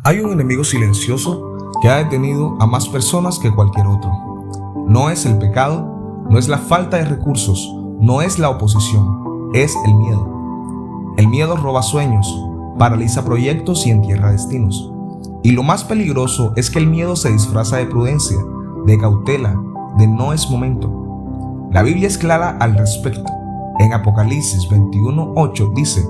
Hay un enemigo silencioso que ha detenido a más personas que cualquier otro. No es el pecado, no es la falta de recursos, no es la oposición, es el miedo. El miedo roba sueños, paraliza proyectos y entierra destinos. Y lo más peligroso es que el miedo se disfraza de prudencia, de cautela, de no es momento. La Biblia es clara al respecto. En Apocalipsis 21:8 dice: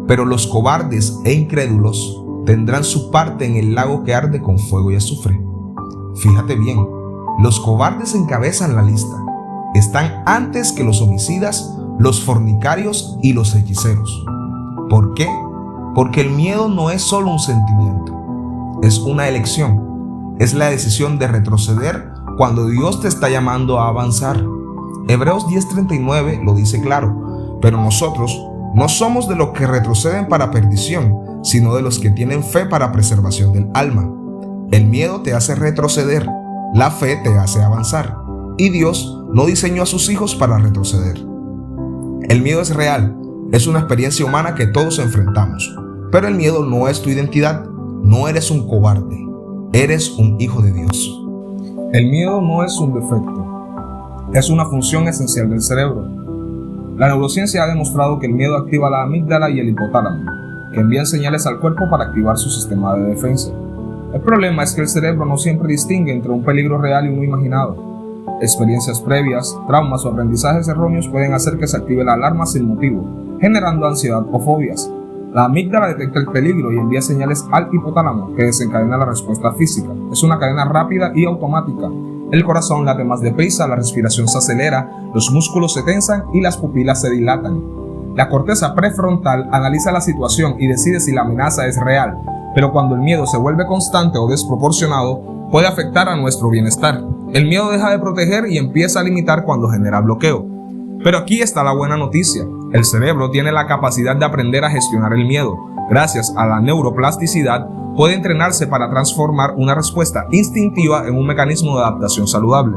pero los cobardes e incrédulos tendrán su parte en el lago que arde con fuego y azufre. Fíjate bien, los cobardes encabezan la lista. Están antes que los homicidas, los fornicarios y los hechiceros. ¿Por qué? Porque el miedo no es solo un sentimiento, es una elección. Es la decisión de retroceder cuando Dios te está llamando a avanzar. Hebreos 10:39 lo dice claro: pero nosotros no somos de los que retroceden para perdición, sino de los que tienen fe para preservación del alma. El miedo te hace retroceder, la fe te hace avanzar, y Dios no diseñó a sus hijos para retroceder. El miedo es real, es una experiencia humana que todos enfrentamos, pero el miedo no es tu identidad. No eres un cobarde, eres un hijo de Dios. El miedo no es un defecto, es una función esencial del cerebro. La neurociencia ha demostrado que el miedo activa la amígdala y el hipotálamo, que envían señales al cuerpo para activar su sistema de defensa. El problema es que el cerebro no siempre distingue entre un peligro real y uno imaginado. Experiencias previas, traumas o aprendizajes erróneos pueden hacer que se active la alarma sin motivo, generando ansiedad o fobias. La amígdala detecta el peligro y envía señales al hipotálamo, que desencadena la respuesta física. Es una cadena rápida y automática. El corazón late más deprisa, la respiración se acelera, los músculos se tensan y las pupilas se dilatan. La corteza prefrontal analiza la situación y decide si la amenaza es real, pero cuando el miedo se vuelve constante o desproporcionado, puede afectar a nuestro bienestar. El miedo deja de proteger y empieza a limitar cuando genera bloqueo. Pero aquí está la buena noticia. El cerebro tiene la capacidad de aprender a gestionar el miedo. Gracias a la neuroplasticidad, puede entrenarse para transformar una respuesta instintiva en un mecanismo de adaptación saludable.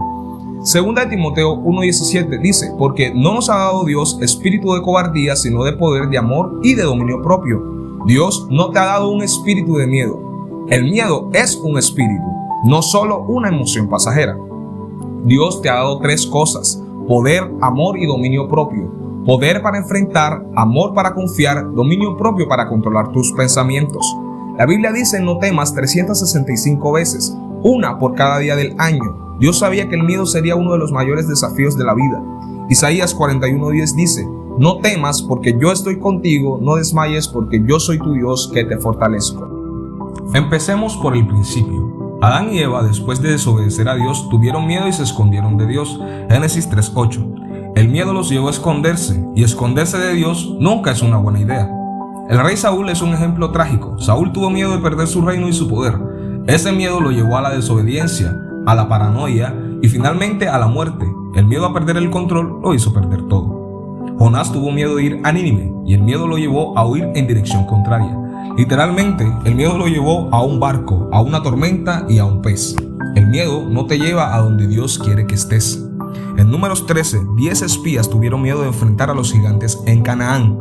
Segunda de Timoteo 1:17 dice: porque no nos ha dado Dios espíritu de cobardía, sino de poder, de amor y de dominio propio. Dios no te ha dado un espíritu de miedo. El miedo es un espíritu, no solo una emoción pasajera. Dios te ha dado tres cosas: poder, amor y dominio propio. Poder para enfrentar, amor para confiar, dominio propio para controlar tus pensamientos. La Biblia dice: no temas 365 veces, una por cada día del año. Dios sabía que el miedo sería uno de los mayores desafíos de la vida. Isaías 41:10 dice: no temas porque yo estoy contigo, no desmayes porque yo soy tu Dios que te fortalezco. Empecemos por el principio. Adán y Eva, después de desobedecer a Dios, tuvieron miedo y se escondieron de Dios. Génesis 3:8. El miedo los llevó a esconderse, y esconderse de Dios nunca es una buena idea. El rey Saúl es un ejemplo trágico. Saúl tuvo miedo de perder su reino y su poder. Ese miedo lo llevó a la desobediencia, a la paranoia y finalmente a la muerte. El miedo a perder el control lo hizo perder todo. Jonás tuvo miedo de ir a Nínive y el miedo lo llevó a huir en dirección contraria. Literalmente, el miedo lo llevó a un barco, a una tormenta y a un pez. El miedo no te lleva a donde Dios quiere que estés. En Números 13, 10 espías tuvieron miedo de enfrentar a los gigantes en Canaán.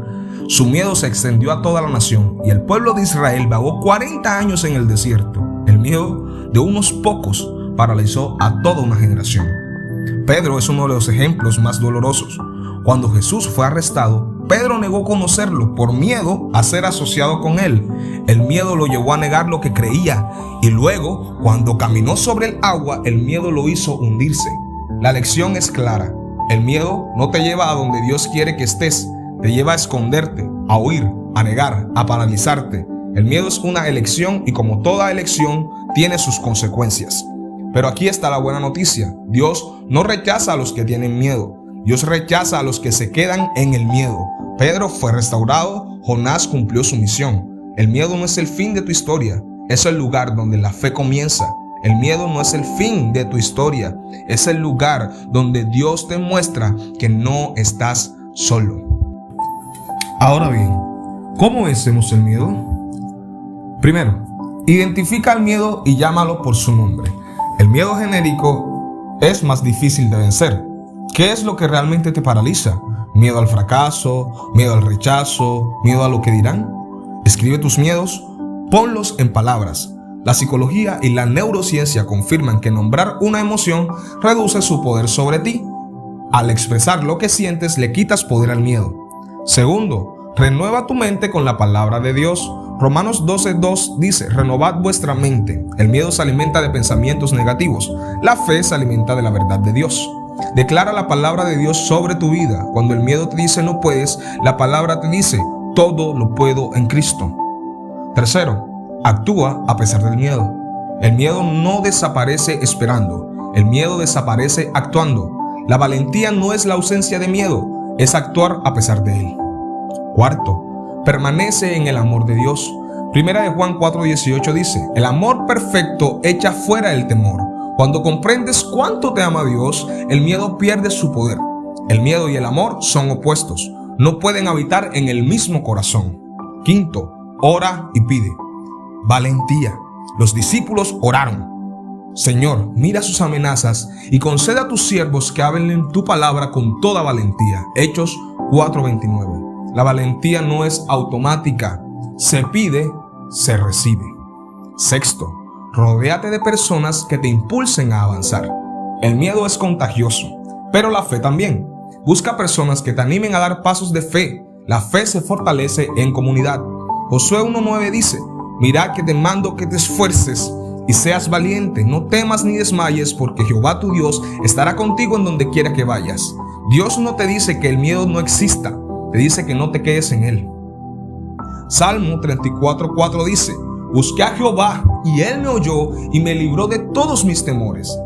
Su miedo se extendió a toda la nación y el pueblo de Israel vagó 40 años en el desierto. El miedo de unos pocos paralizó a toda una generación. Pedro es uno de los ejemplos más dolorosos. Cuando Jesús fue arrestado, Pedro negó conocerlo por miedo a ser asociado con él. El miedo lo llevó a negar lo que creía y luego, cuando caminó sobre el agua, el miedo lo hizo hundirse. La lección es clara. El miedo no te lleva a donde Dios quiere que estés. Te lleva a esconderte, a huir, a negar, a paralizarte. El miedo es una elección y como toda elección tiene sus consecuencias. Pero aquí está la buena noticia. Dios no rechaza a los que tienen miedo. Dios rechaza a los que se quedan en el miedo. Pedro fue restaurado, Jonás cumplió su misión. El miedo no es el fin de tu historia, es el lugar donde la fe comienza. El miedo no es el fin de tu historia, es el lugar donde Dios te muestra que no estás solo. Ahora bien, ¿cómo vencemos el miedo? Primero, identifica el miedo y llámalo por su nombre. El miedo genérico es más difícil de vencer. ¿Qué es lo que realmente te paraliza? ¿Miedo al fracaso? ¿Miedo al rechazo? ¿Miedo a lo que dirán? Escribe tus miedos, ponlos en palabras. La psicología y la neurociencia confirman que nombrar una emoción reduce su poder sobre ti. Al expresar lo que sientes, le quitas poder al miedo. Segundo, renueva tu mente con la palabra de Dios. Romanos 12:2 dice: renovad vuestra mente. El miedo se alimenta de pensamientos negativos. La fe se alimenta de la verdad de Dios. Declara la palabra de Dios sobre tu vida. Cuando el miedo te dice no puedes, la palabra te dice todo lo puedo en Cristo. Tercero, actúa a pesar del miedo. El miedo no desaparece esperando. El miedo desaparece actuando. La valentía no es la ausencia de miedo, es actuar a pesar de él. Cuarto, permanece en el amor de Dios. Primera de Juan 4:18 dice: el amor perfecto echa fuera el temor. Cuando comprendes cuánto te ama Dios, el miedo pierde su poder. El miedo y el amor son opuestos. No pueden habitar en el mismo corazón. Quinto, ora y pide. Valentía. Los discípulos oraron: Señor, mira sus amenazas y concede a tus siervos que hablen tu palabra con toda valentía. Hechos 4:29. La valentía no es automática. Se pide, se recibe. Sexto, rodéate de personas que te impulsen a avanzar. El miedo es contagioso, pero la fe también. Busca personas que te animen a dar pasos de fe. La fe se fortalece en comunidad. Josué 1:9 dice: mirad que te mando que te esfuerces y seas valiente, no temas ni desmayes, porque Jehová tu Dios estará contigo en donde quiera que vayas. Dios no te dice que el miedo no exista, te dice que no te quedes en él. Salmo 34:4 dice: busqué a Jehová y él me oyó y me libró de todos mis temores.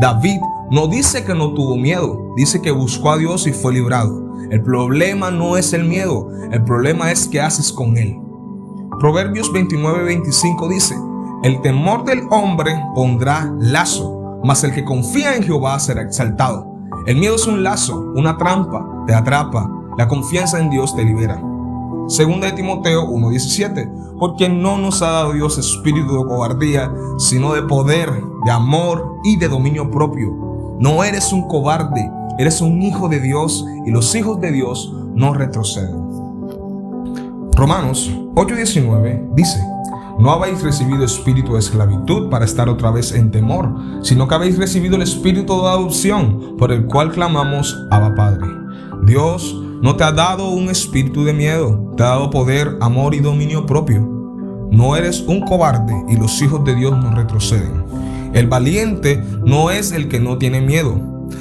David no dice que no tuvo miedo, dice que buscó a Dios y fue librado. El problema no es el miedo, el problema es qué haces con él. Proverbios 29:25 dice: el temor del hombre pondrá lazo, mas el que confía en Jehová será exaltado. El miedo es un lazo, una trampa, te atrapa. La confianza en Dios te libera. Segunda de Timoteo 1:17: porque no nos ha dado Dios espíritu de cobardía, sino de poder, de amor y de dominio propio. No eres un cobarde, eres un hijo de Dios, y los hijos de Dios no retroceden. Romanos 8:19 dice: no habéis recibido espíritu de esclavitud para estar otra vez en temor, sino que habéis recibido el espíritu de adopción, por el cual clamamos: Abba, Padre. Dios no te ha dado un espíritu de miedo, te ha dado poder, amor y dominio propio. No eres un cobarde y los hijos de Dios no retroceden. El valiente no es el que no tiene miedo.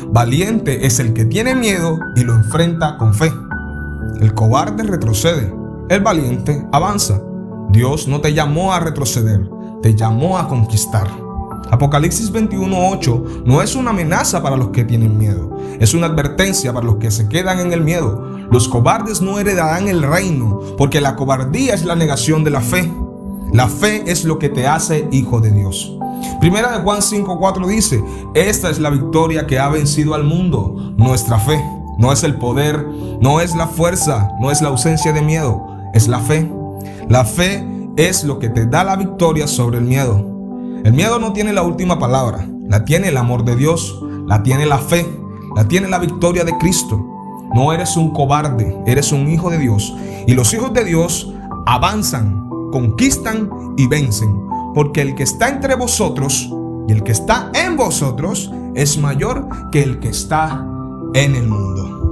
Valiente es el que tiene miedo y lo enfrenta con fe. El cobarde retrocede, el valiente avanza. Dios no te llamó a retroceder, te llamó a conquistar. Apocalipsis 21:8 no es una amenaza para los que tienen miedo, es una advertencia para los que se quedan en el miedo. Los cobardes no heredarán el reino, porque la cobardía es la negación de la fe. La fe es lo que te hace hijo de Dios. Primera de Juan 5:4 dice: esta es la victoria que ha vencido al mundo, nuestra fe. No es el poder, no es la fuerza, no es la ausencia de miedo, es la fe. La fe es lo que te da la victoria sobre el miedo. El miedo no tiene la última palabra, la tiene el amor de Dios, la tiene la fe, la tiene la victoria de Cristo. No eres un cobarde, eres un hijo de Dios. Y los hijos de Dios avanzan, conquistan y vencen. Porque el que está entre vosotros y el que está en vosotros es mayor que el que está en el mundo.